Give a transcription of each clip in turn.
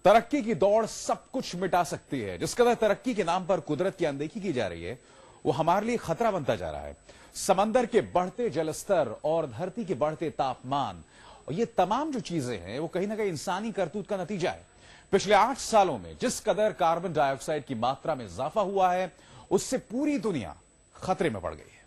तरक्की की दौड़ सब कुछ मिटा सकती है। जिस कदर तरक्की के नाम पर कुदरत की अनदेखी की जा रही है, वो हमारे लिए खतरा बनता जा रहा है। समंदर के बढ़ते जलस्तर और धरती के बढ़ते तापमान, और ये तमाम जो चीजें हैं, वो कहीं ना कहीं इंसानी करतूत का नतीजा है। पिछले 8 सालों में जिस कदर कार्बन डाइऑक्साइड की मात्रा में इजाफा हुआ है, उससे पूरी दुनिया खतरे में पड़ गई है।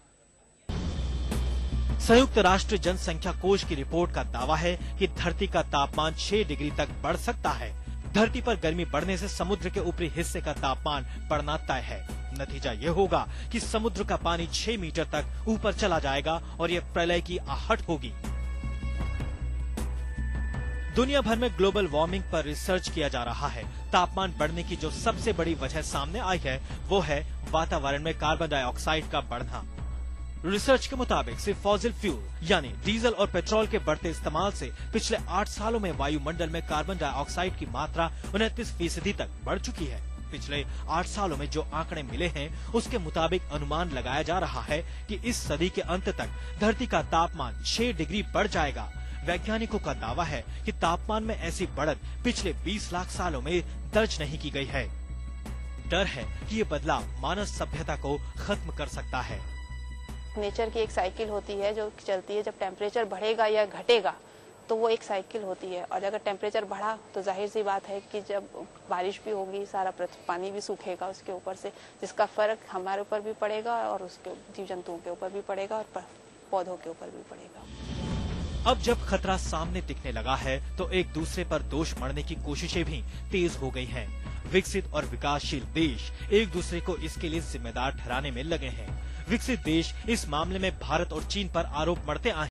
संयुक्त राष्ट्र जनसंख्या कोष की रिपोर्ट का दावा है कि धरती का तापमान 6 डिग्री तक बढ़ सकता है। धरती पर गर्मी बढ़ने से समुद्र के ऊपरी हिस्से का तापमान बढ़ना तय है। नतीजा ये होगा कि समुद्र का पानी 6 मीटर तक ऊपर चला जाएगा और ये प्रलय की आहट होगी। दुनिया भर में ग्लोबल वार्मिंग पर रिसर्च किया जा रहा है। तापमान बढ़ने की जो सबसे बड़ी वजह सामने आई है, वो है वातावरण में कार्बन डाइऑक्साइड का बढ़ना। रिसर्च के मुताबिक सिर्फ फॉसिल फ्यूल यानी डीजल और पेट्रोल के बढ़ते इस्तेमाल से पिछले 8 सालों में वायुमंडल में कार्बन डाइऑक्साइड की मात्रा 29% तक बढ़ चुकी है। पिछले 8 सालों में जो आंकड़े मिले हैं, उसके मुताबिक अनुमान लगाया जा रहा है कि इस सदी के अंत तक धरती का तापमान 6 डिग्री बढ़ जाएगा। वैज्ञानिकों का दावा है कि तापमान में ऐसी बढ़त पिछले 20 लाख सालों में दर्ज नहीं की गई है। डर है कि ये बदलाव मानव सभ्यता को खत्म कर सकता है। नेचर की एक साइकिल होती है जो चलती है, जब टेम्परेचर बढ़ेगा या घटेगा तो वो एक साइकिल होती है। और अगर टेम्परेचर बढ़ा तो जाहिर सी बात है कि जब बारिश भी होगी, सारा पानी भी सूखेगा उसके ऊपर से, जिसका फर्क हमारे ऊपर भी पड़ेगा और उसके जीव जंतुओं के ऊपर भी पड़ेगा और पौधों के ऊपर भी पड़ेगा। अब जब खतरा सामने दिखने लगा है तो एक दूसरे पर दोष मढ़ने की कोशिशें भी तेज हो गई हैं। विकसित और विकासशील देश एक दूसरे को इसके लिए जिम्मेदार ठहराने में लगे हैं। विकसित देश इस मामले में भारत और चीन पर आरोप मढ़ते आए